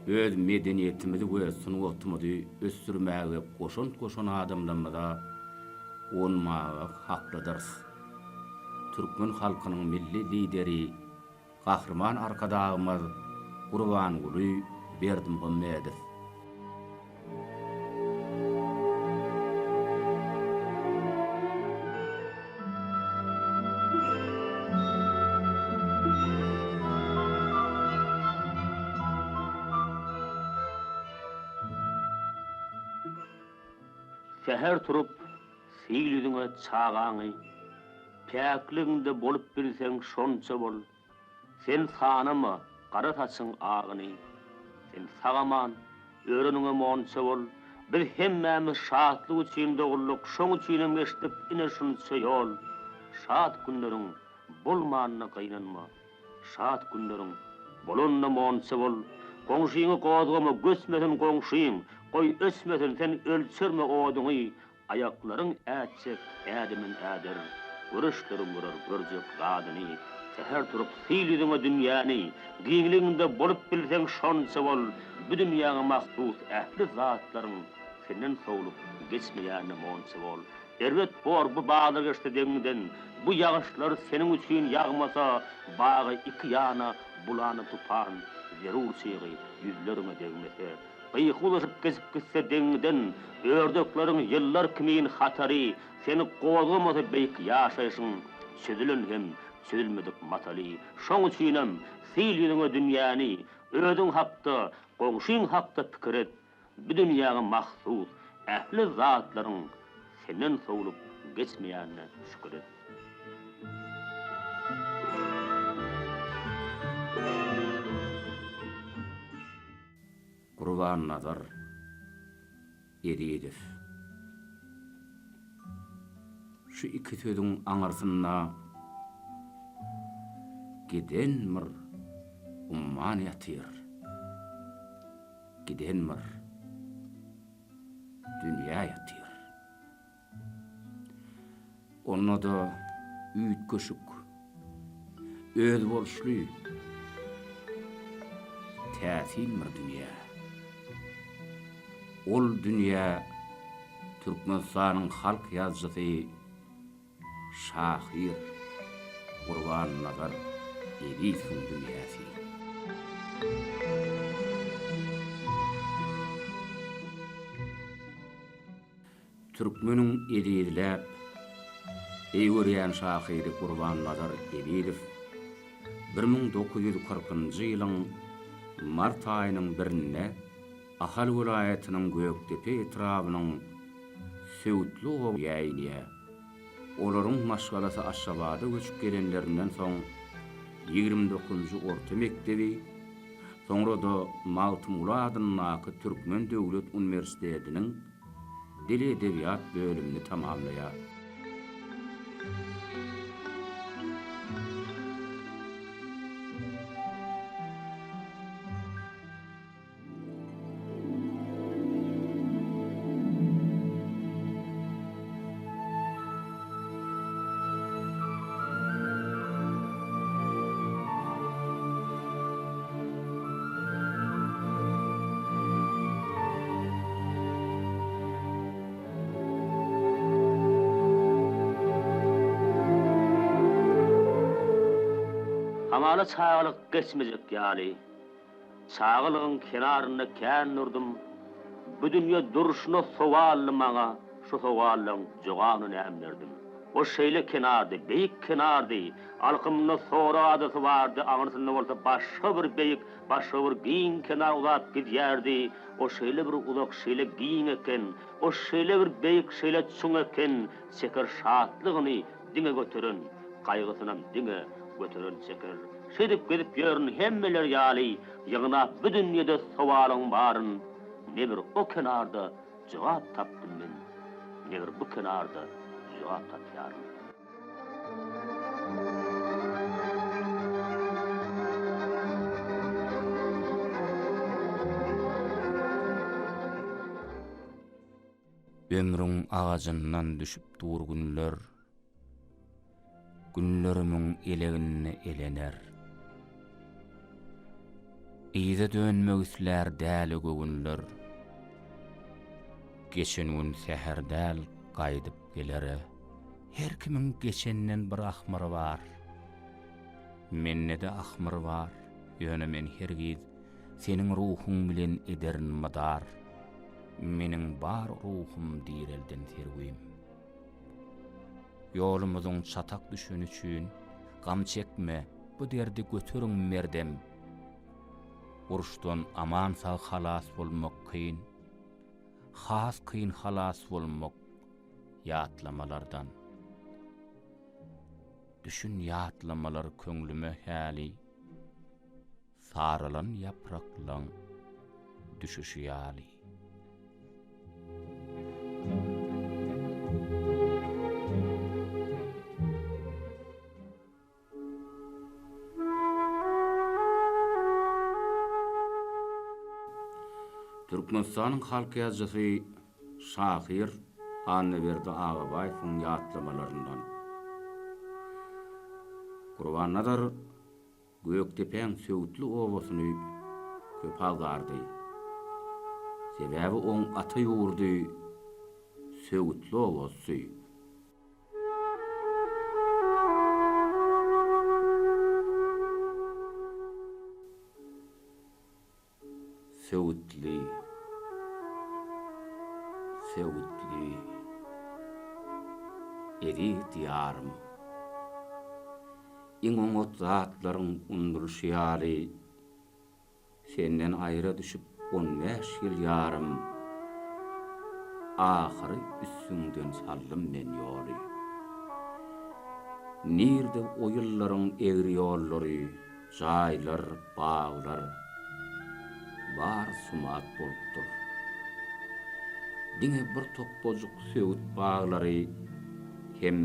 öz medeniyetimizi we sunwatymyzy ösdürmäge goşan adamlarymyza onmaga haklydyr. Türkmen halkynyň milli lideri, gahrman arkadagymyz Gurbanguli Berdimuhammedow. Şäher turup siýlüdüňe çağaňy, päkliginde bolup bilseň şonça bol. Sen sanama gara taçyň agyny, sen sagaman örenüňe monça bol. Bir hemmämiz şatlyk üçin dogurluk, şoň üçin geçdip ine şunça ýol. Şat günleriň bolmanyna gaýnanma, şat günleriň bolunna monça bol. Goňşyňy gozgama gösmeden goňşyň, goý ösmeden sen ölçerme oduňy, aýaklaryň äçek, ädimin äder, görüşlerim vurar görjek gadyny. Seher turup siýlüdiňe dünýäni, giňliginde bolup bilseň şonça bol, bu dünýäge mahsus ähli zatlaryň senden sowlup geçmeýärine monça bol. Erwet bor bu bagda geçdi deňden, bu ýagyşlar seniň üçin ýagmasa, bagy iki ýana bulany tupan, zerur sygy yüzlerime degmese. Gıyıqulışıp kesip gitse deňden, ördökleriň ýyllar kimin hatary, seni gozgamasa beýik ýaşaýşyň, çözülen hem çözülmedik mataly. Şoň üçinem siýlüdiňe dünýäni, özüň hakda, goňşyň hakda pikir et. Bu dünýäge mahsus ähli zatlaryň senden sowlup geçmeýärine şükür et. Gurban nazar Eriýedir. Şu iki söýüň aňarsyna gidenmir umman ýatyr. Gidenmir dünýä ýatyr. Onda da üýt köşük, öz bolşly, täsilmir dünýä. Ol dünýä Türkmenistanyň halk ýazgysy Şahir Gurban nazar Eriýew dünýäsi. Türkmeniň edilip eýwerýän şahyry Gurban nazar Eriýew 1940-njy ýylyň mart aýynyň 1-nde Ahal vilayatynyň Göktepe etrabynyň Söwütli ýaýyna olaryň maşgalasy Aşgabatda göçüp gelenlerinden soň 29-njy orta mektebi, soňra da Maltymula adyny Türkmen Döwlet Uniwersitetiniň dil edebiýat bölümini tamamlaýar. Hamala çağılık geçmeyecek ýaly. Çağılıgyň kenarynda kän nurdum. Bu dünýä duruşuna sowally maňa, şu sowalyň jogabyny nämerdim. O şeýle kenardy, beýik kenardy. Alkymda sora adasy bardy, aňyrsynda bolsa başga bir beýik, başga bir giň kenar uzap gidýärdi. O şeýle bir uzak, şeýle giň eken, o şeýle bir beýik, şeýle çuň eken, çeker şatlygyny diňe götüren, gaýgysynam diňe götüren çeker. Şedip gidip ýörün hemmeler ýaly, ýygyna bu dünýede sowalyň baryn. Nebir o kenarda jogap tapdym men, nebir bu kenarda jogap tapýarym. Ömrüň agajyndan düşüp dur günler, günlerimiň elegine elener. Ýyza dönmek isler däli gögünler. Geçen gün seher däl gaýdyp gelere. Her kimin geçenden bir ahmary bar. Menne de ahmary bar. Ýöne men hergiz seniň ruhun bilen ederin madar. Meniň bar ruhum direlden terwim. Ýolumyzyň çatak düşen üçin gam çekme, bu derdi götürüň merdem. Uruşdan aman sağ halas bolmak kıyın. Has kıyın halas bolmak ýatlamalardan. Düşün ýatlamalar köňlüme häli. Saralan ýapraklaň düşüşi ýaly. Türkmenistanyň halk ýazgysy şahyr Anneberdi Ağabaýowyň ýatlamalaryndan. Gurbanadar Göktepeň söwütli owasyny köp algardy. Sebäbi oň ata ýurdy söwütli owasy. Söwütli eri diyarım. İňoň ot zatlaryň undurşýaly. Senden aýra düşüp 15 ýyl ýarym. Ahyry üstüňden sallym men ýoly. Nirde o ýyllaryň egri ýollary, jaýlar, baglar bar sumat bolupdyr. Diňe bir topbojuk söwüt baglary hem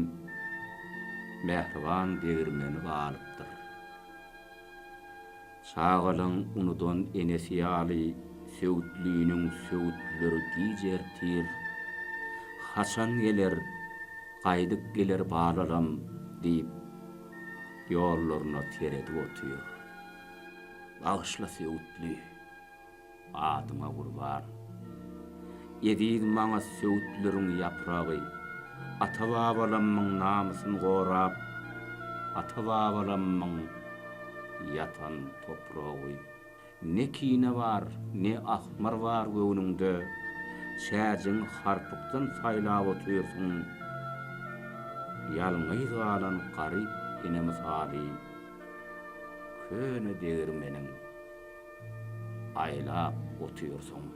mehriban degirmeni balypdyr. Çağalyň unudan enesi ýaly söwütlüğiniň söwütleri gijertir. Haçan geler, gaýdyp geler balaram diýip ýollaryna teredip otyr. Bağışla söwütli, adyma gurban. Edid maňa söwütleriň ýapragy, ata-babalamyň namysyny gorap, ata-babalamyň yatan topragy. Ne kine var, ne ahmar var göwnüňde. Çäjiň harpykdan saýlap otyrsyň. Ýalňyz galan garyp ene misali. Köne degirmeniň aýlap otyrsyň.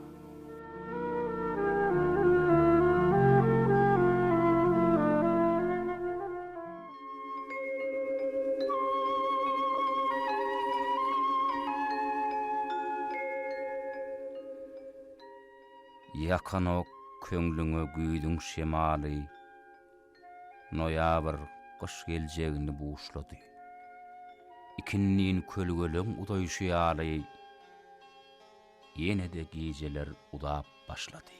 Yakan ok köňlüňe güýdüň şemaly. Noýabr gyş geljegini buşlady. Ikinniň kölgeleň udaýşýaly. Ýene de gijeler udap başlady.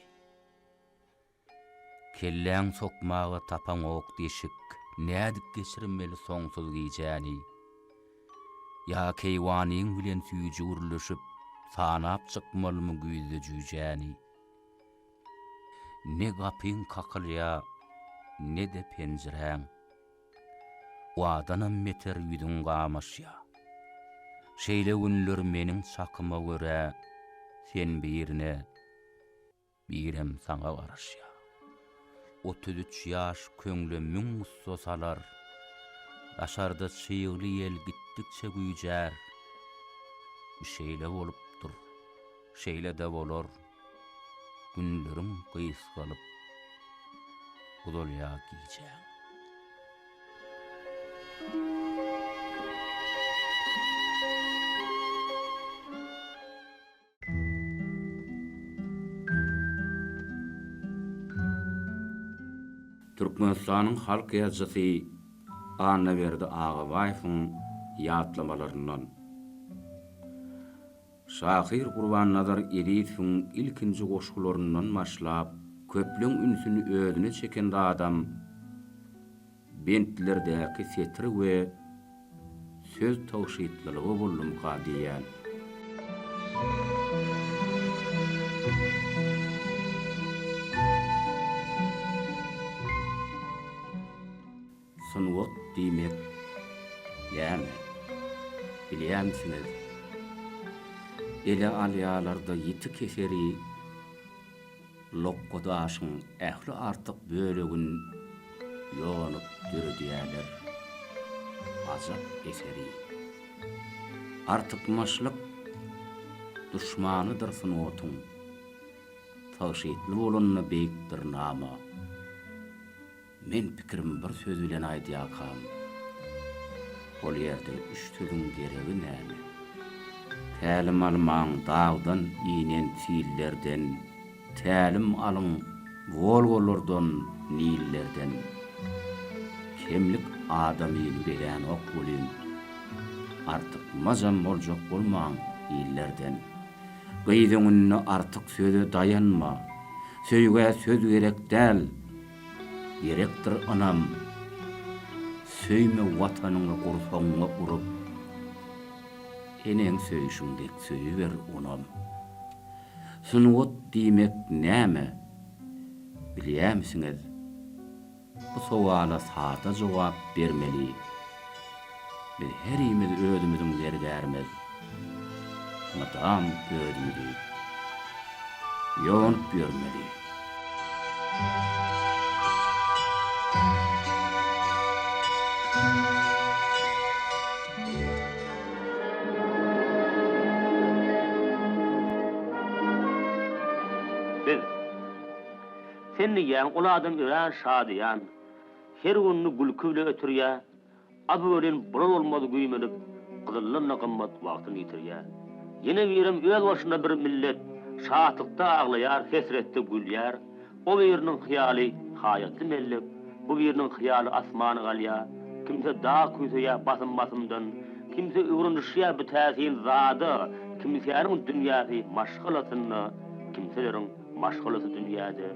Kelläň sokmagy tapan ok deşik, nädik geçirmeli soňsuz gijäni. Ya keýwanyň bilen süýji uruluşyp, sanap çykmalymy güýde jüjäni. Ne gapyň kakylýa, ne de penjiräň. Wadanam meter ýüdüň gamaşýa. Şeýle günler meniň çakyma görä, sen birine, birem saňa garaşýa. 33 ýaş köňle müň sosalar, aşarda çyýgly ýel gitdikçe güýjär. Şeýle bolupdyr, şeýle de bolar. Günlerim gysgalyp gudolýa gijäň. Türkmenistanyň halk ýazgysy Anneberdi Ağabaýowyň ýatlamalaryndan. Şahyr Gurbanadar Ediýewiň ilkinji goşgularyndan başlap, köpleň ünsüni özüne çeken adam, bentlerdäki setri we söz tawşytlylygy boldum diýen. Sunwat diýmek näme? Bilýämsiňiz? Ele alýalarda ýiti keseri lokgodaşyň ähli artyk bölegin ýonyp dürdiýärler. Azap eseri. Artykmaşlyk düşmanydyr sunwatyň. Taşytly bolanyny beýikdir nama. Men pikirim bir söz bilen aýdýakam. Ol ýerde üç sözüň geregi näme? Tälim almaň dagdan, inen çillerden, tälim alyň volgolardan, nillerden. Kemlik adamy bilen ok bolýan. Artyk mazam boljak bolmaň illerden. Gyýdyňyny artyk söze dayanma. Söýge söz gerek däl. Gerekdir anam. Söýme watanyňy gursaňyňa urup. Eneň söýüşiňdek söýüber onam. Sunwat diýmek näme? Bilýärmisiňiz? Bu sowala sata jogap bermeli. Biz herimiz özümiziň dergärimiz. Madam gözümüzü ýonyp görmeli. Sen ýan ol adam ören şadyan, her günni gülkü bilen ötürýär, abören bura bolmady güýmenip, gyzyllyna gymmat wagtyny ýitirýär. Ýene birim öz başynda bir millet, şatlykda aglaýar, hesretde gülýär. O biriniň hyýaly haýatly mellek, bu biriniň hyýaly asmany galýar. Kimse dağ küýseýär basym-basymdan, kimse öwrünüşýär bu täsin zady, kimseýäniň dünýäsi maşgalatyny, kimseleriň maşgalasy dünýäde.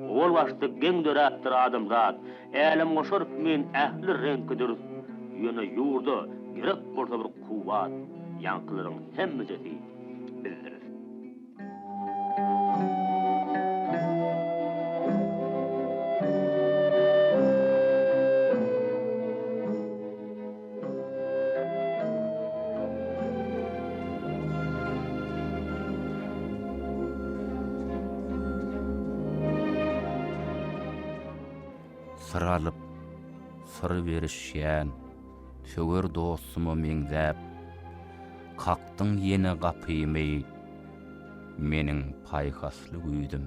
Ol başda geň döräpdir adamzat, älim goşurup men ähli reňkidir. Ýöne ýurda gerek bolsa bir kuwat, ýankylaryň hemmejesi bildirir. Sıralyp, syr berişýän, söger dostumy meňzäp, kakdyň ýene gapymy, meniň paýhasly güýdüm.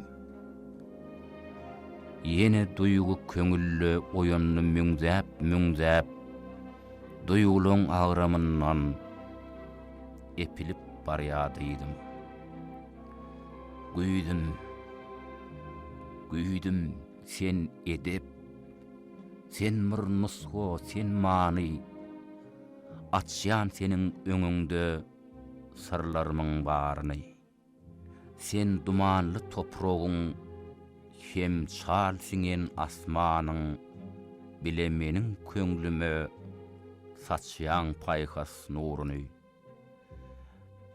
Ýene duýgu köňüllü oýanly müňzäp, duýgularyň agramyndan epilip barýadyydym. Güýdüm, sen edep, sen mırnusgo, sen many, açýan seniň öňüňde sırlarymyň baryny. Sen dumanly topragyň, hem çal siňen asmanyň, bile meniň köňlüme saçýan paýhas nuruny.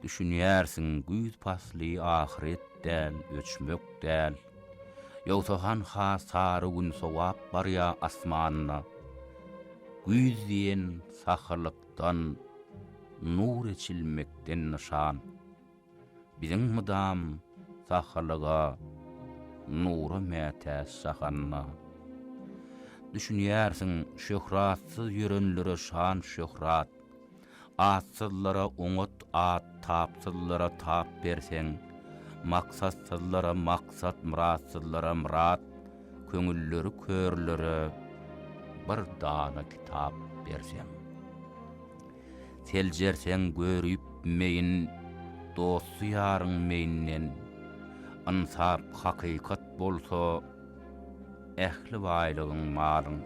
Düşünýärsiň güýz pasly ahiret däl, öçmek däl. Ýogsahan ha sary gün sowap barya asmanyna. Güýz diýen saharlykdan, nur içilmekden nişan. Biziň mydam saharlyga, nuru mätäs sahanna. Düşünýärsiň şöhratsyz ýörenlere şan şöhrat. Atsızlara umut at, tapsızlara tap berseň, maksatsızlara maksat, muratsızlara murat, köňülleri körlere bir dana kitap berseň. Seljerseň görüp meýin, dosty ýaryň meýinden, ansap hakykat bolsa, ähli baýlygyň malyň.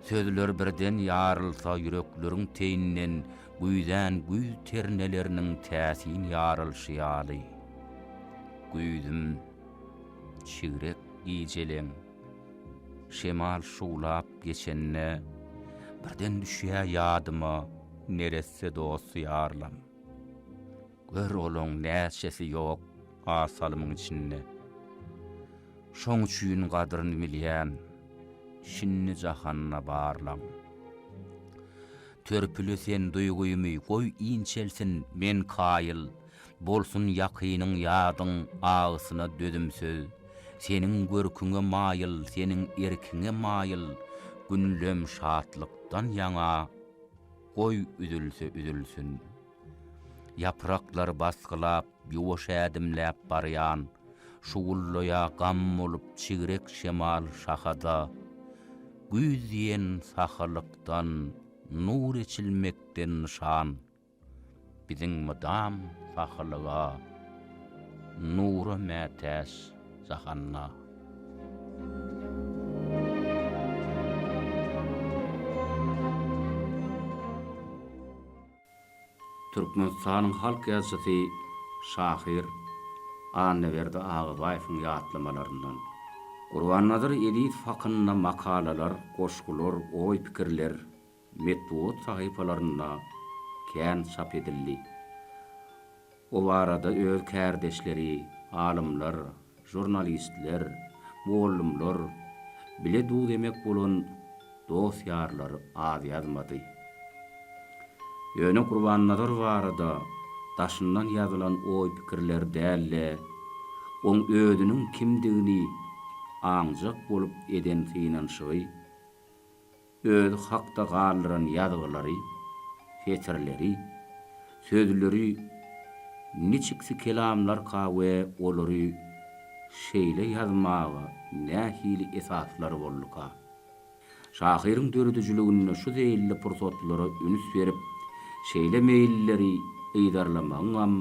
Sözler birden ýarylsa ýürekleriň teýinden, güýden güýz terneleriniň täsin ýarylşýaly. Güýdüm, çigrek giýjeleň, şemal şulap geçenne, birden düşýär ýadyma, neresse dost ýarlam. Gör olan näçesi ýok asalymyň içinde. Şoň üçin gadyryny bilýän şinni jahanna barlaň. Törpülü sen duýguýumy goý inçelsin men kaýyl, bolsun ýakynyň ýadyň ağysyna dödüm söz. Seniň görküňe maýyl, seniň erkiňe maýyl, günlem şatlykdan ýaňa goý üzülse üzülsün. Yapraklar baskylap, ýuwaş ädimläp barýan, şuwulloya gam bolup çigrek şemal şahada, güýz diýen sahalykdan nur içilmekden nişan. Biziň mydam sahalyga nura mätäş jahanna. Türkmenistanyň halk ýazgysy şahyr Anneberdi Ağabaýewiň ýatlamalaryndan Gurbannazyr edit fakynna makalalar, goşgular, oý pikirler metbuat sahypalarynda kän çap edildi. O arada öz kärdeşleri, alymlar, jurnalistler, muallimler bile du demek bolan dost ýarlar az ýazmady. Ýöne Gurbannazyr barada daşyndan ýazylan oý pikirler dälle, oň özüniň kimdigini aňjak bolup eden synanşygy, öz hakda galyran ýazgylary, fetirleri, sözleri, niçiksi kelamlar kawe olary şeýle ýazmaga nähili esaslary bolduka. Şahyryň döredijligine şu zeýilli pursatlary ünüs berip, şeýle meýilleri eýdarlamagyň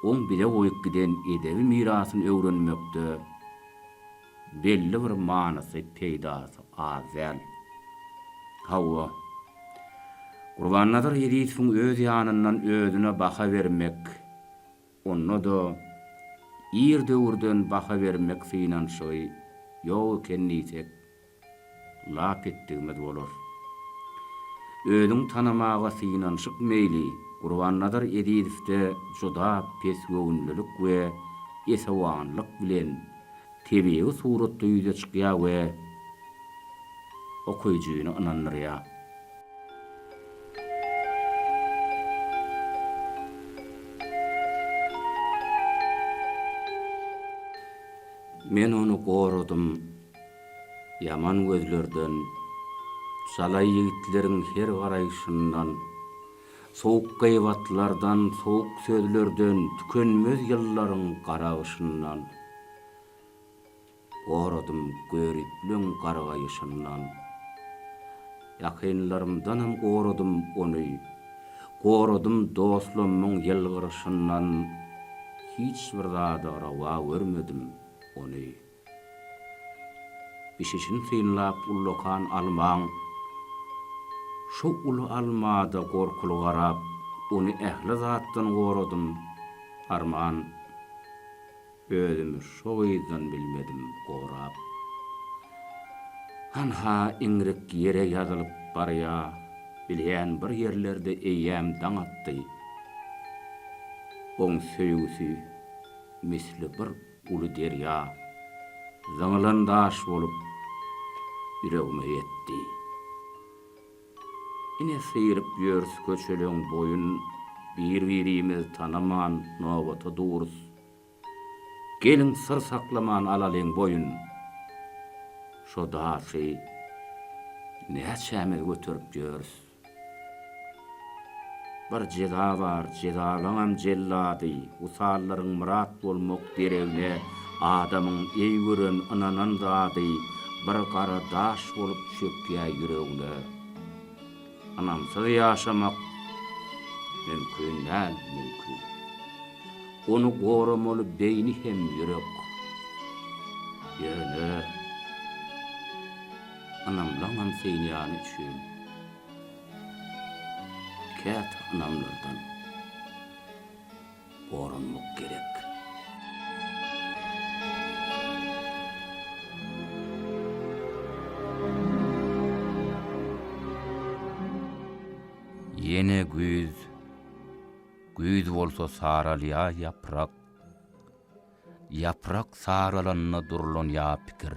oň bile goýup giden edebi mirasyny öwrenmekde belli bir manasy peýdasy azal. Hawa Gurbannazyr Ýeriýewiň öz ýanyndan özüne baha bermek, onu da ir döwürden baha bermek synanşy ýok kenniýsek lap etdigimiz bolar. Özüň tanamaga synanşyk meýli Gurbannazyr Ýeriýewde juda pes göwnlülük we esewanlyk bilen tebii suratda ýüze çykýar we okuyucuny inandyrýar. Men onu goradym yaman gözlerden, çalay ýigitleriň her garaýşyndan, soğuk gaýwatlardan, soğuk sözlerden, tükenmez ýyllaryň garagyşyndan, goradym göripliň gargaýyşyndan, ýakynlarymdanam goradym ony, goradym dostlarymyň ýylgyryşyndan, hiç bir zada rawa görmedim ony. Bişişin synlap ullokan almaň, şu ulu almada gorkulu garap, ony ähli zatdan goradym, arman, özümü şoýdan bilmedim gorap. Hanha iňrek ýere ýazylyp barýar, bilýän bir ýerlerde eýýäm daň atdy. Oň söýgüsi misli bir ulu derýa, zaňylan daş bolup ýüregime ýetdi. Ine sıyırıp ýörs köçeleň boyun, bir-birimiz tanaman nowata durus. Gelin sır saklaman alaleň boyun. Şo daşy näçämiz götürüp ýörs. Bir jeda bar, jedalanam jellady, usallaryň murat bolmak deregine adamyň eý gören ananan zady, bir gara daş bolup çökýär ýüregine. Anamsız ýaşamak mümkin näl mümkin. Onu goramaly beýni hem ýürek. Ýöne anamdan seýnýan üçin kät anamlardan goranmak gerek. Yene güz, Güýd bolsa saralya yaprak. Yaprak saralanna durulan ya pikir.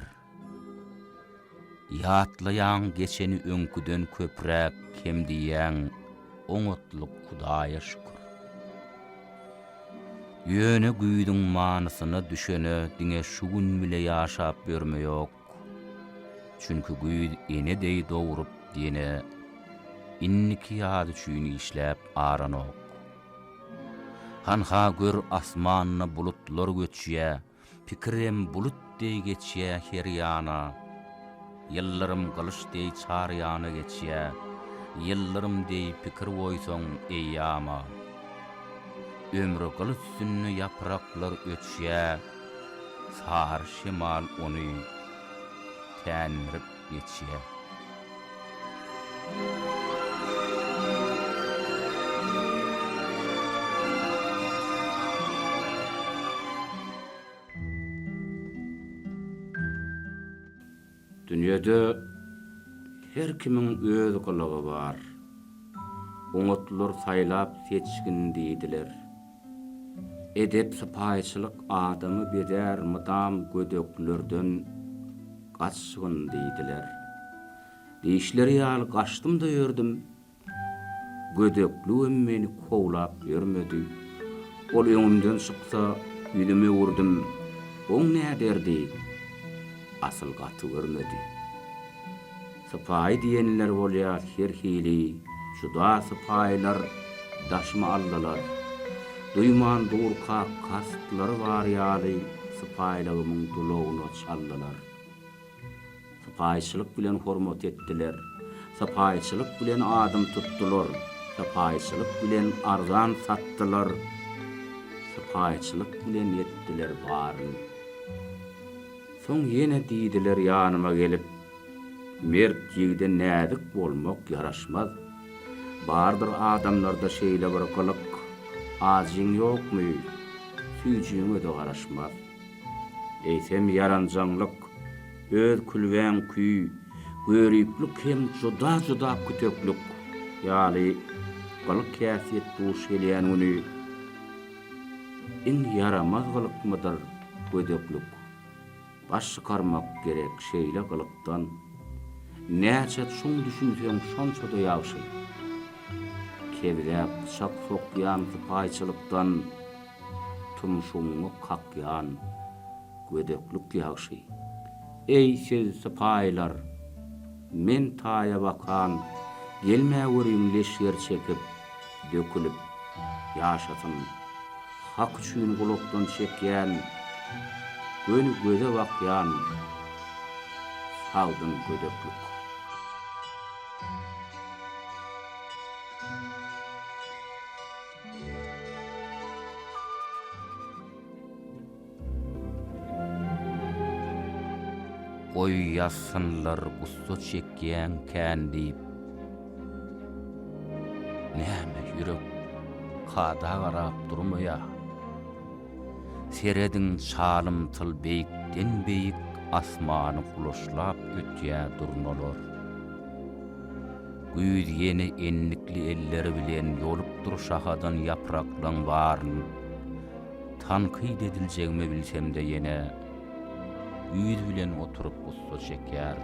Yatlayan geçeni öňküden köpräk kemdiýän oňotluk Hudaýa şükür. Ýöne güýdüň manysyna düşene diňe şu gün bile ýaşap bermeýok. Çünkü güýd enedey dowurup diýene inniki ýady çüýni işläp aranok. Hanha gör asmanyna bulutlar göçýä, pikirem bulutdey geçýä her ýana. Yıllarım kılıç dey çar ýana geçýä, yıllarım dey pikir boýsoň eýýama. Ömrü kılıç sünni yapraklar öçýä, sar şemal ony tänrip geçýä. Dünýede her kimin öz gylygy bar. Oňotlar saýlap seçgin diýdiler. Edep sypaýçylyk adamy beder mydam gödeklerden gaçgyn diýdiler. Diýişleri ýaly gaçdym da ýördüm. Gödekli meni kowlap ýörmedi. Ol öňümden çyksa ýüzüme wurdum. Oň näderdi? Asıl gatı görmedi. Sypaý diýenler bolýar her hili, şuda sypaýlar daşma aldylar. Duýman durka kastlar bar ýaly sypaýlygymyň dulagyna çaldylar. Sypaýçylyk bilen hormat etdiler. Sypaýçylyk bilen adam tutdular. Sypaýçylyk bilen arzan satdylar. Sypaýçylyk bilen etdiler baryn. Soň ýene diýdiler ýanyma gelip, merk ýigide nädik bolmak ýaraşmaz. Bardyr adamlarda şeýle bir gylyk, azyň ýokmy, süýjüňe de garaşmaz. Eýsem yaranjaňlyk, öz külbäň küý, görüplik hem juda kütöklik, ýaly gylyk käsiýet duş gelýän uny iň yaramaz gylykmydyr gödeklik. Baş çıkarmak gerek şeýle gylykdan. Näçe şoň düşünseň şonça da ýagşy. Kebirep şak sokýan sypaýçylykdan tumşuňy kakýan gödeklik ýagşy. Ey siz sypaýlar, men taýa bakan, gelmäweriň leşger çekip, dökülip ýaşasyn. Hak üçin gulakdan çekýän gönü göze bakyan sağdın gödeklik. Oy yassınlar gusto çekýän kän diýip. Näme ýürek kada garap durmaýa. Serediň çalymtyl beýikden beýik asmany kulaşlap ötýä durnalar. Güýd ýene enlikli elleri bilen ýolup durşahadan yapraklaň baryn tanqid ediljegmi bilsem de ýene güýd bilen oturup gusso çekýär.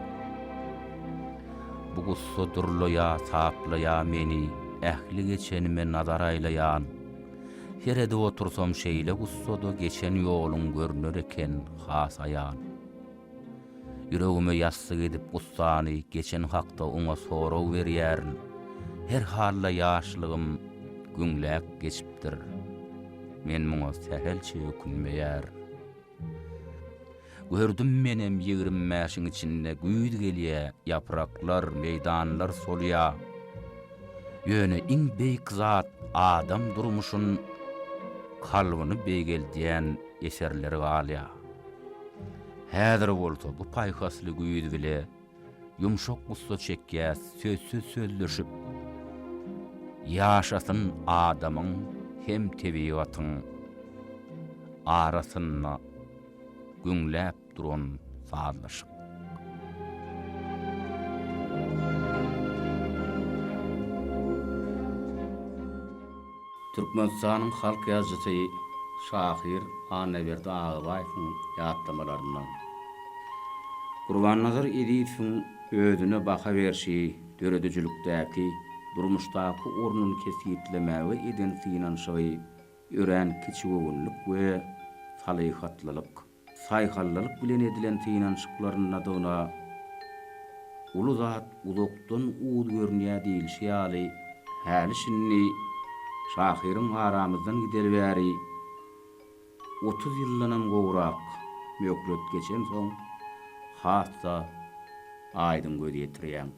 Bu gusso durlaya, saplaya meni ähli geçenime nazar aýlaýan. Herede otursam şeýle gussoda geçen ýolun görünür eken has aýan. Yüregime ýassyk edip gussany geçen hakda oňa soraw berýärin. Her halla ýaşlygym güňläk geçipdir. Men muňa sähelçe ökünmeýär. Gördüm menem 20 mäşiň içinde güýd gelýär, yapraklar, meýdanlar solýar. Ýöne iň beýik zat adam durmuşyn kalbyny beýgeldiýän eserleri galýar. Häzir bolsa bu paýhasly güýd bile yumşak gusso çekýär, sözsüz sözleşip ýaşasyn adamyň hem tebiýatyň arasyna güňläp duran sazlaşyk. Türkmenistanyň halk ýazgysy Şahir Anaberdi Ağabaýewiň ýatdamalaryndan. Gurban Nazar Ediýewiň özüne baka berşi, döredijilükdäki, durmuşdaky ornuny kesiplemäge eden synanşygy, ören kiçigöwnlük we salyhatlylyk, saýhallalyk bilen edilen synanşyklaryň adyna ulu zat uzakdan uğud görünýär diýilşi ýaly häli şinni Şahiryň aramyzdan gidelibäri 30 ýyllanam gowrak möklet geçen soň hatda aýdyn göz ýetirýän.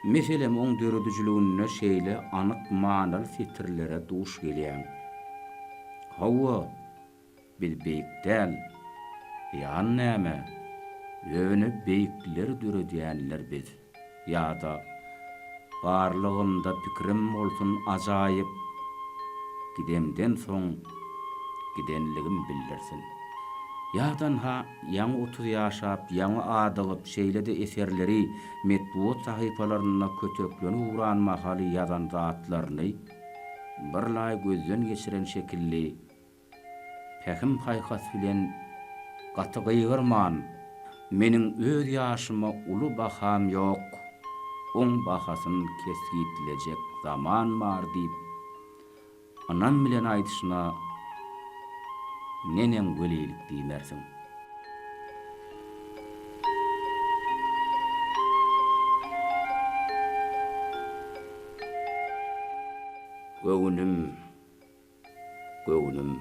Meselem oň döredijiliğine şeýle anyk manaly fitrlere duş gelýän. Hawa bir beýikdäl, ýan näme? Ýöne beýikleri döredýänler biz. Ýa-da barlygynda pikirim bolsun ajaýyp gidemden soň gidenligim bildirsin. Ýadan ha ýaňy 30 ýaşap, ýaňy adygyp şeýle-de eserleri medbuat sahypalaryna köteklenip uran mahaly ýazan zatlaryny birlaý gözden geçiren şekilli pähim haýkas bilen gaty gyýgyrman, meniň öz ýaşyma uly baham ýok, oň bahasyn kesgitlejek zaman bar diýip anam bilen aýdyşyna nenen göleýlik diýmersiň. Göwnüm, göwnüm,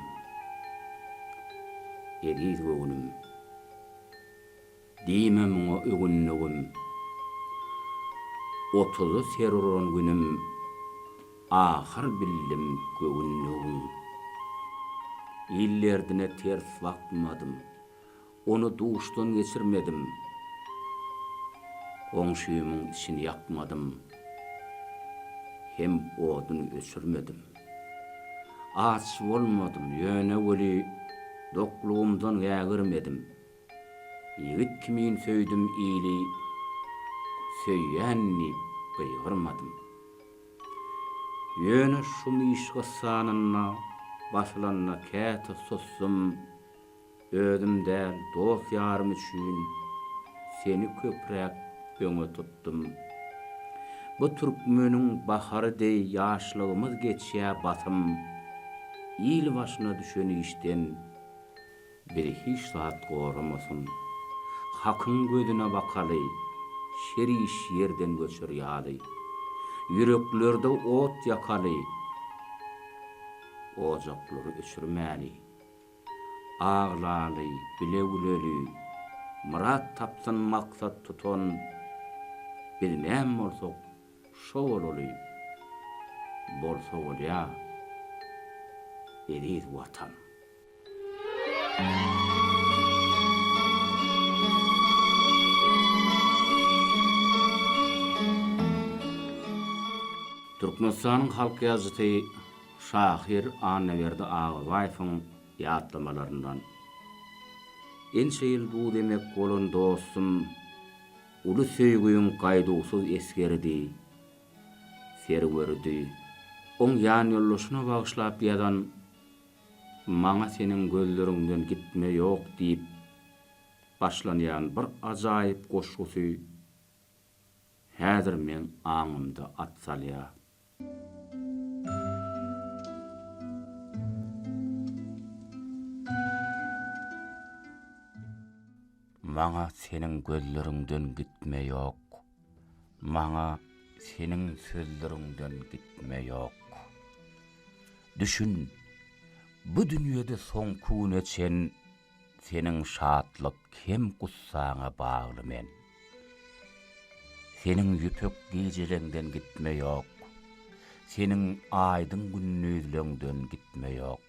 ediz göwnüm, diýmem o ögünlügüm, 30 seruron günüm, ahir bildim göwnlügüm. İllerdine ters bakmadım, onu duştan geçirmedim, oňşuýumyň içini yakmadım, hem oduny öçürmedim. Aç bolmadım, ýöne weli dokluğumdan gägirmedim. Ýigit kimin söýdüm iyli, söýýänni gyýgyrmadım. Ýöne şu miş gysanyna başlanna käte sussum, özümden dost ýarym üçin seni köprek öňe tuttum. Bu türkmeniň bahary diýi ýaşlygymyz geçýär batym, il başyna düşen işden bir hiç zat goramasyn. Hakyň gözüne bakaly, şeriş ýerden göçür ýaly, ýüreklerde ot ýakaly, ojaklary öçürmäli, ağlaly, bileguleli, murat tapsyn maksat tutan, bilmem bolsak şo bolaly, bolsa bolýa, ediz watan. Türkmenistanyň halk ýazgysy Şahir Anaberdi Ağabaýewiň ýatdamalaryndan. Ençe ýyl bu demek bolan dostum, uly söýgüýüň gaýdusuz esgerdi, serwerdi. Oň ýan ýollaşyna bagyşlap ýazan, maňa seniň gözleriňden gitme ýok diýip başlanýan bir ajaýyp goşgusy häzir men aňymda atsalýar. Maňa seniň gözleriňden gitme ýok, maňa seniň sözleriňden gitme ýok. Düşün, bu dünýede soň küneçen seniň şatlyk hem gussaňa bagly men. Seniň ýüpek geceleňden gitme ýok, seniň aýdyň günnüzleňden gitme ýok.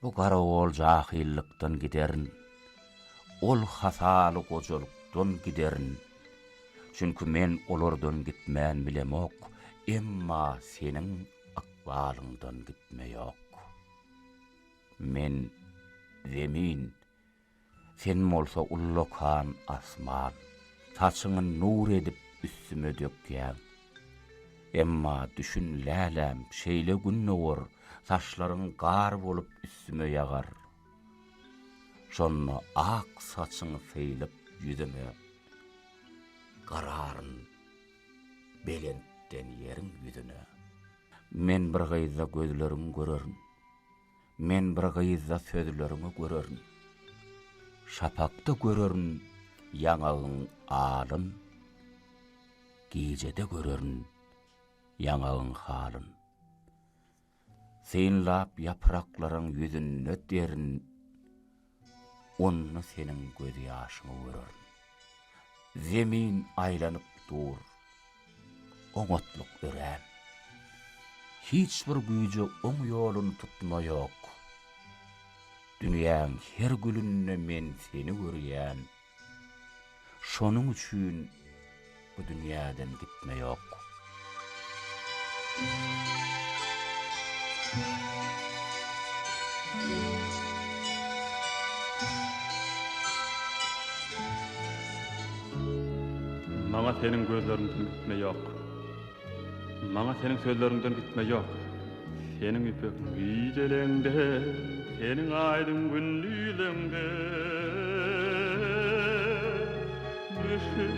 Bu gara ol jahillykdan giderin, ol hasaly gojalykdan giderin. Çünkü men olardan gitmän bilemok, emma seniň akbalyňdan gitme ýok. Men zemin, sen bolsa ullokan asman, saçyňy nur edip üstüme dökýän. Emma düşün lälem, şeýle gün nowar, saçlaryň gar bolup üstüme ýagar. Şonno ak saçyňy feýlep ýüzüme, gararyn belentden ýeriň ýüzüne. Men bir gyýza gözleriň görerin, men bir gyýza sözleriňi görerin. Şapakda görerin ýangagyň alyn, gijede görerin ýangagyň halyn. Sen lap yapraklaryň ýüzüne derin, ony seniň göz ýaşyňy görerin. Zemin aýlanyp dur, oňatluk ören. Hiç bir güýje oň ýoluny tutmaýok. Dünýäň her gülünde men seni görýän. Şonuň üçin bu dünýäden gitmeýok. Maňa seniň gözleriňden gitme ýok. Maňa seniň sözleriňden gitme ýok. Seniň üpek giýjeleňde, seniň aýdym günlüýleňde. Düşün,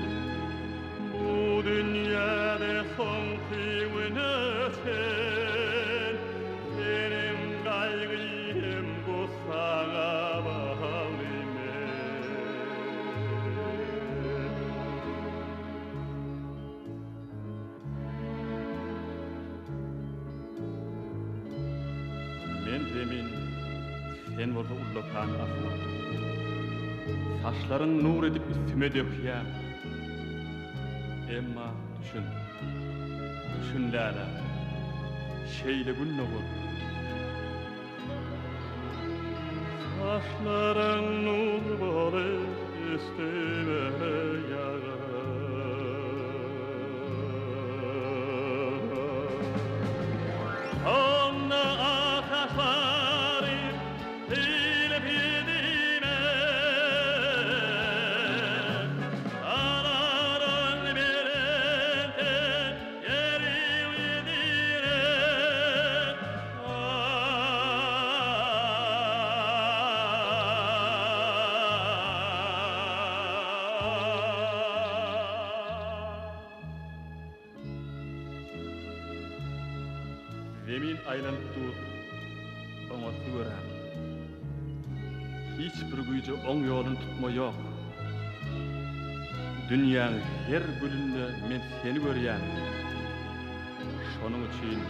bu dünýäde soňky wünesen, seniň gaýgym bu sağa zemin, sen bolsa ullakan asman. Saçlaryň nur edip üstüme dökýär. Emma düşün lala, şeýle gün nowar. Saçlaryň nur bolup üstüme ýagar. Zemin aýlanyp dur, oňaty gören. Hiç bir güýje oň ýoluny tutmaýok. Dünýäň her gülünde men seni görýän. Şonuň üçin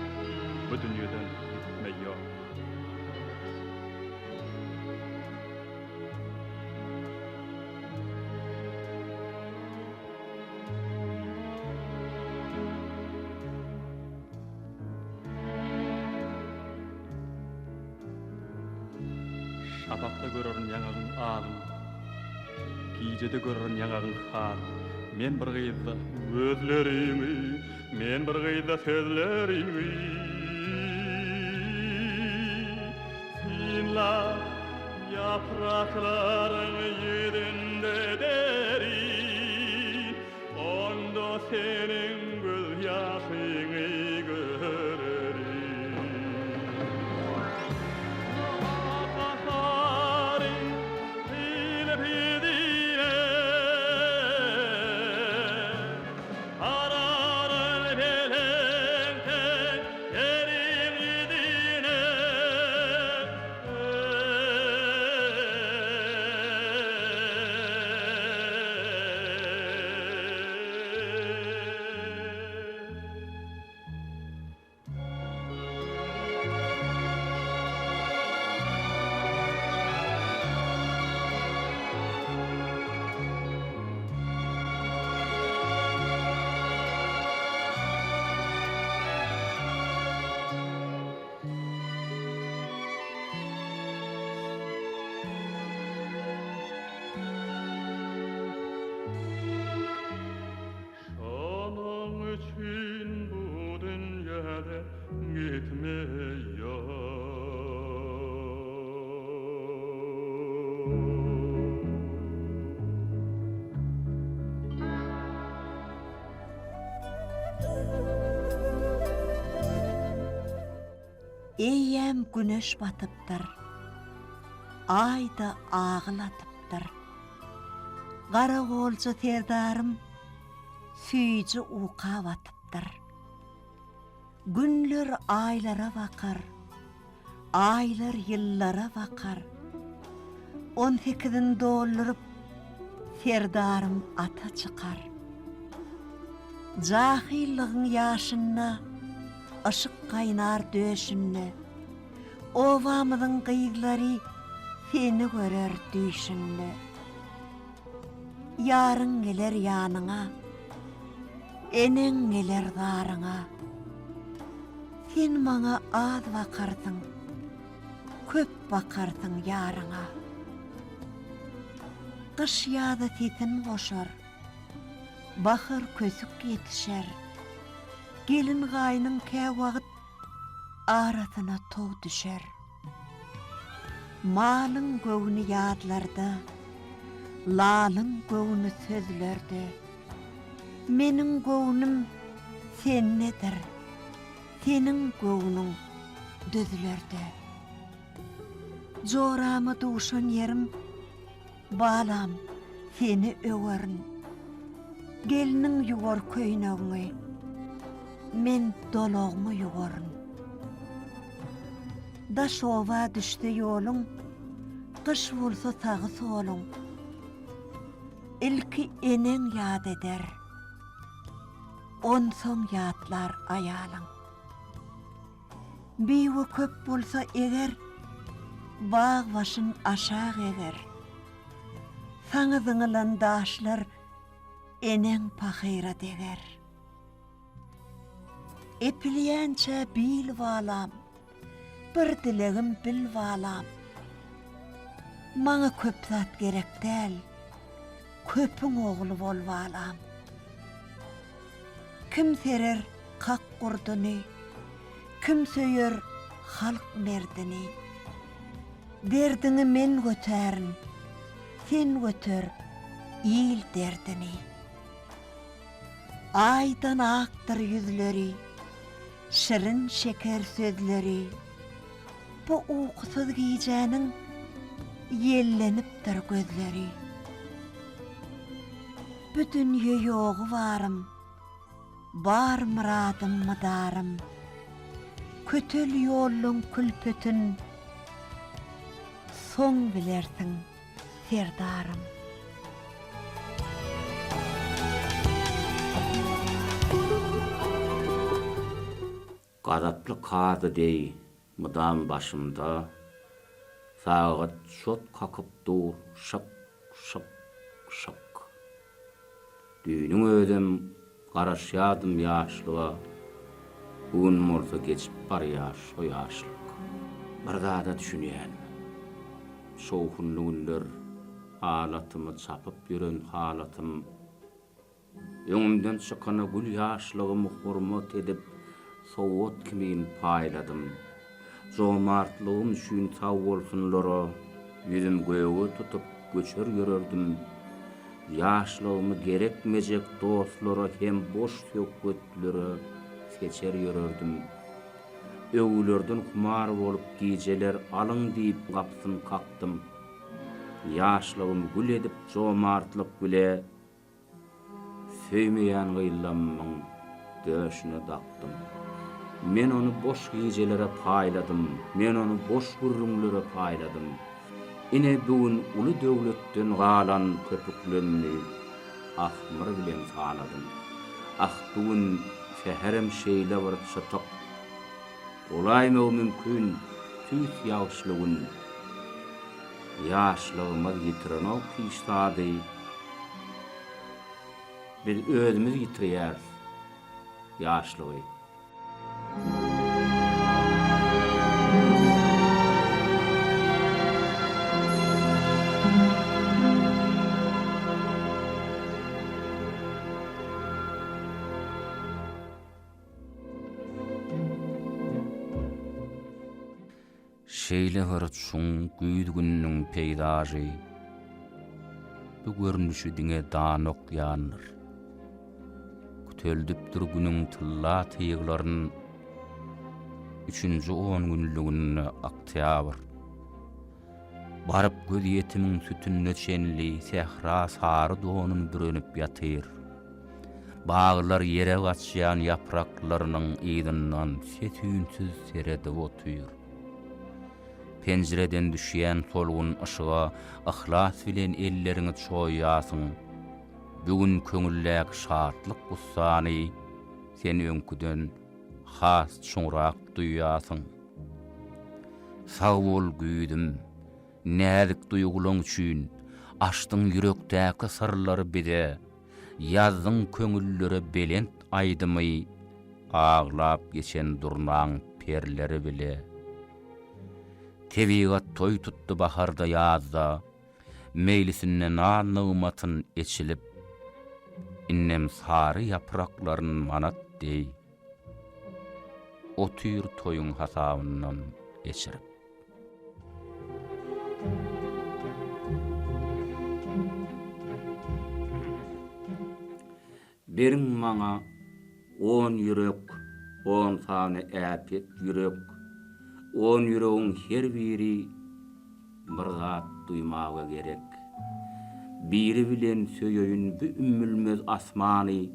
bu dünýeden gitmeýok. Şapakda görerin ýangagyň alyn, gijede görerin ýangagyň hal. Men bir gyýza gözleriňi, men bir gyýza sözleriňi. Sinla yapraklaryň ýerinde derin, onda seniň göz ýaşyňy görerin. Eýem güneş batypdyr. Aýda ağlatypdyr. Gara golja terdarym süýji uka batypdyr. Günler aýlara bakar. Aylar yıllara bakar. 18'in doldurup serdarım ata çıkar. Cahilliğin yaşınna ışık kaynar döşünne. Ovamızın kıyıkları seni görer düşünne. Yarın gelir yanına, enen gelir darına. Sen bana az bakardın, köp bakardın yarına. Kış yağda titin koşar, bakır kösük yetişer. Gelin gaynın kevağıt aratına toğ düşer. Malın göğünü yadlarda, lalın göğünü sözlerde. Menin göğünüm sen nedir, senin göğünün düzlerde. Joramı duşan yerim, balam seni öwerin. Gelinin yuvar köýnegini, men dologmy yuvarın. Daş ova düştü yolun, kış bolsa tağı solun. İlki enen yad eder, on son yadlar ayalın. Biwi köp bolsa eger, bağ başın aşağı eger. Saňyzyňylan daşlar enen pahyra deger. Epliýänçe bil walam, bir dilegim bil walam. Maňa köp zat gerek däl, köpüň ogly bol walam. Kim serer kak gurduny, kim söýer halk merdini. Derdini men götärin, sen götür iyil derdini. Aydan aktır yüzleri, şirin şeker sözleri. Bu ukusuz giyeceğinin yellenipdir gözleri. Bütün yoğu varım, bar muradım mıdarım. Kötül yollun külpütün, son bilersin serdarım. Gadatly kadı dey, mıdam başımda. Sagat şot kakıp dur, şak, şak, şak. Düýnüň ödüm, garaşýadym ýaşlyga. Bugün morsa geçip bar ýaş, o ýaşlyk. Bir zada düşünýän. Şowhunly günler, halatymy çapyp ýören halatym. Öňümden çykana gül ýaşlygymy hormat edip, sowat kimin paýladym. Jomartlygym üçin taw bolsunlara, ýüzüm göýe tutup göçer ýörerdim. Ýaşlygymy gerekmejek dostlara hem boş söhbetlere seçer ýörerdim. Öwlerden humar bolup gijeler alyň diýip gapsyn kaktym. Ýaşlygym gül edip jomartlyk bile söýmeýän gyllamyň döşüne daktym. Men onu boş gijelere paýladym, men onu boş gurrunlere paýladym. Ine bugün uly döwletden galan köpüklerini ahmar bilen saladym. Ah bugün şeherem şeýle bir çatak. Olaýmy mümkin tüýt ýagşlygyn. Ýaşlygymy ýitirenok piştady. Bir özümiz ýitirýär ýaşlygy. Şeýle hırçun güýd günüň peýdaşy. Bu görnüşi diňe danok ýandyr. Kütöldüpdir günüň tylla tyýglaryn. 3-nji 10 günlügünde oktýabr. Barıp göz ýetimiň sütünde çenli sehra sary donun bürünip ýatyr. Bağlar yere gaçýan yapraklarynyň ýygynyň setüýünsiz seredip otyr. Pencereden düşýän solgun ışığa ihlas bilen ellerini çoýýasyň. Bugün köňüllek şatlyk gussany sen öňküden has çoňrak duýýasyň. Sag bol güýdüm, näzik duýgularyň üçin açdyň ýürekdäki sırlary bide, ýazdyň köňüllere belent aýdymy, ağlap geçen durnaň perleri bile. Tebigat toy tuttu baharda ýazda, meýlisinden nağmatyn eçilip, innem sary ýapraklaryn manat dey. Otyr toyun hasabyndan geçirip. Beriň maňa 10 ýürek, 10 sany äpet ýürek, 10 ýüregiň her biri bir zat duýmaga gerek. Biri bilen söýeýin bu ümmülmez asmany,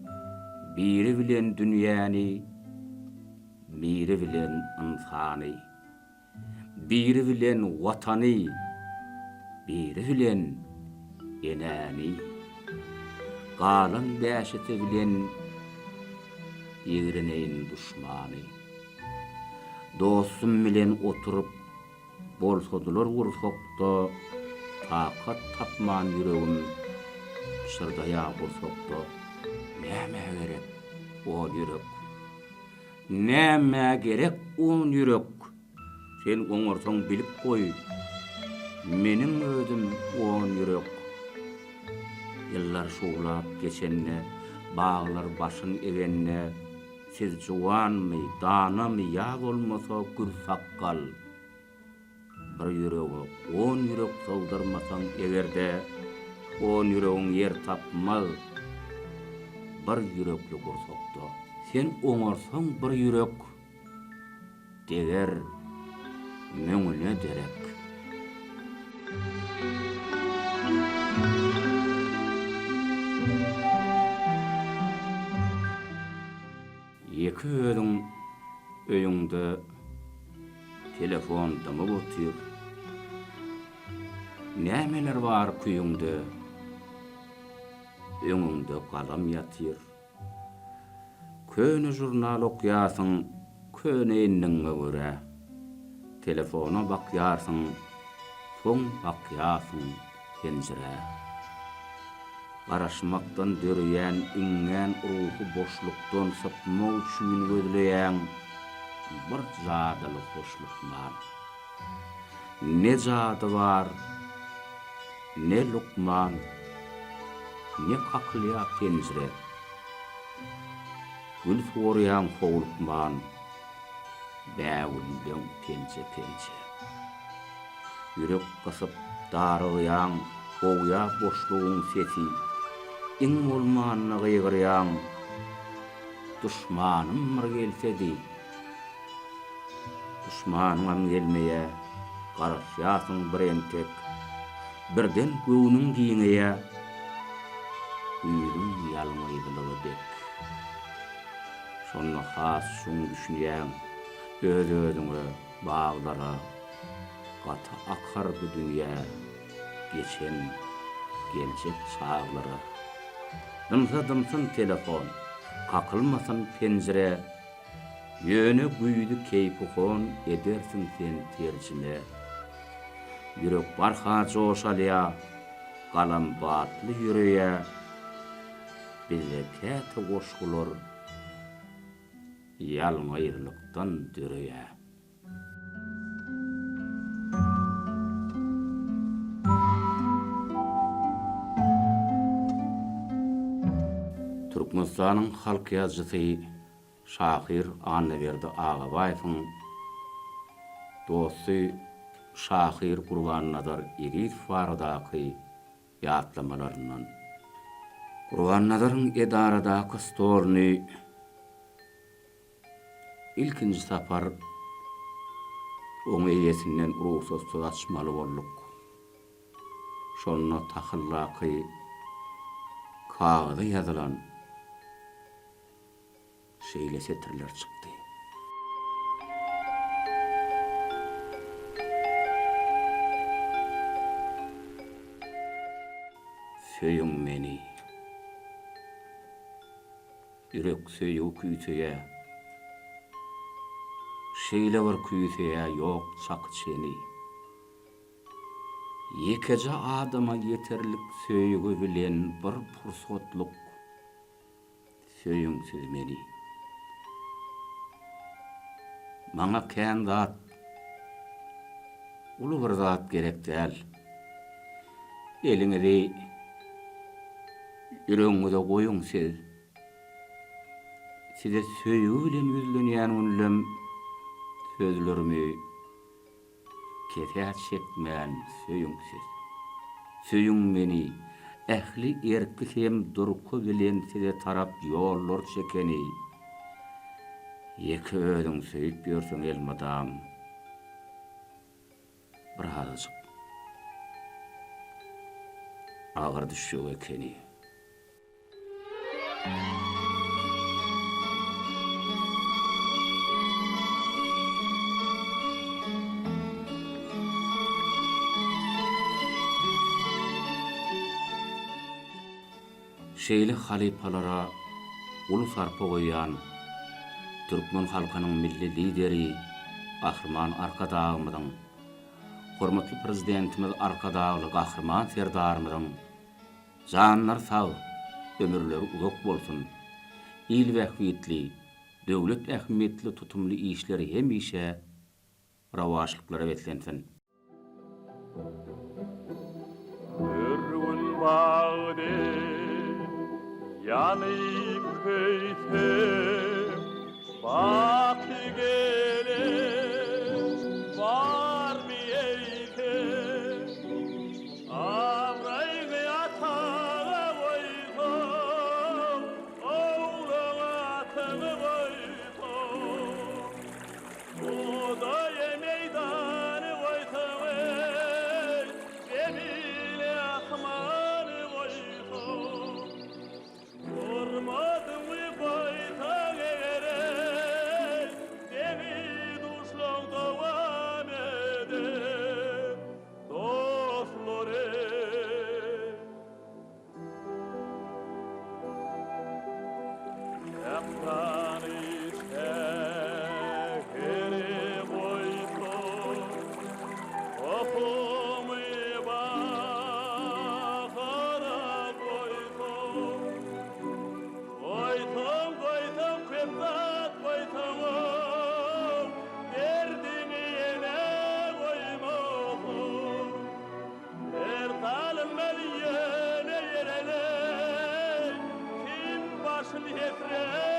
biri bilen dünýäni, biri bilen insany, biri bilen watany, biri bilen enäni. Galan bäşete bilen ýegreneýin duşmany. Dostum bilen oturup bolsadylar gursakda, takat tapman ýüregim şırdaýa bolsakda, näme gerek o ýürek? Näme gerek on ýürek? Sen oňarsaň bilip goý, meniň ödüm on ýürek. Yıllar şuğlap geçenne, bağlar başın evenne, siz juwanmy, danamy ýa bolmasa gürsakkal. Bir ýüregi 10 ýürek sowdarmasaň egerde, 10 ýüregiň yer tapmaz. Bir ýürekli gursakda, sen oňarsaň bir ýürek, deger meňine derek. Eki ödüň öýüňde telefon damy botyr. Nämeler bar kuýuňda? Öňüňde galam ýatyr. Köne jurnal okýasyň, köne enniňe görä. Telefona bakýarsyň, soň bakýasyň penjere. Garaşmakdan dörüyen, ingen ruhu boşlukdan sapmak üçin gözleyen bir zadaly hoşluk var. Ne zady var, ne lukman, ne kaklya penjere. Gül soğurayan hovlukman, bäwülden penje. Yürek kasıp darıyan, oğya boşluğun sesi, in bolmanyna gıygıryan, düşmanım mır gelsedi. Düşmanım gelmeye, garaşyasyň bir entek, birden göwnüň giňeýe, üýdüň ýalmaýdylygy bek. Şonu has şuň düşünýän, öz-özüňe bağlara, gata akar bu dünýä, geçen, gelecek çağlara. Dımsa telefon, kakılmasın penjere, yöne güýdi keypukon edersin sen tercime. Yürek barha joşalya, galam batly ýüreýe, bize käte goşgular, ýalmaýyrlykdan döreýe. Türkmenistanyň halk ýazgysy Şahir Anneberdi Ağabaýewiň dosty Şahir Gurban-Nazar Iriýew baradaky ýatlamalaryndan. Gurban-Nazaryň edaradaky stolny ilkinji sapar Oň eýesinden uruksuz söz açmaly bolduk. Şonuna tahyllaky kağıda ýazylan şeýle setirler çykdy. Söýüň meni. Ýürek söýüň küýtüge. Şeýle bir küýtüge ýok çak çeni. Ýekeje adama ýeterlik söýügi bilen bir pursatluk. Söýüň siz meni. Maňa kän zat, uly bir zat gerek däl. Eliňizi yüreğinize koyun siz. Size söýügi bilen yüzlenýän ünlem sözlerimi ketät çekmän söýüň siz. Söýüň meni, ähli erki hem durku bilen size tarap ýollar çekeni. Ýeke ödüň söýüp ýörseň elmadam. Birazjyk agyr düşýär ekeni. Şeýle halipalara uly sarpa goýan Türkmen halkynyň milli lideri Gahrman Arkadagymyň, hormatly prezidentimiz Arkadagly Gahrman Serdarymyň janlar sag, ömürleri uzak bolsun. İl wähwitli, döwlet ähmiýetli tutumly işleri hemişe rawaşlyklara betlensin. Örgün bağdı yanıp köyse bakı gele var mı eyte avrayı yatağa koydum oğlum atığı koydum odaya meydanı koydum cemile akmanı koydum Ormadım mı koydum ere demi duşlan devam eder dostları Yaptan işte geri koydum Okumu bakara koydum Koydum kıptat koydum Derdimi yine koymadım Ertalım meliyene yerele Kim başını yetire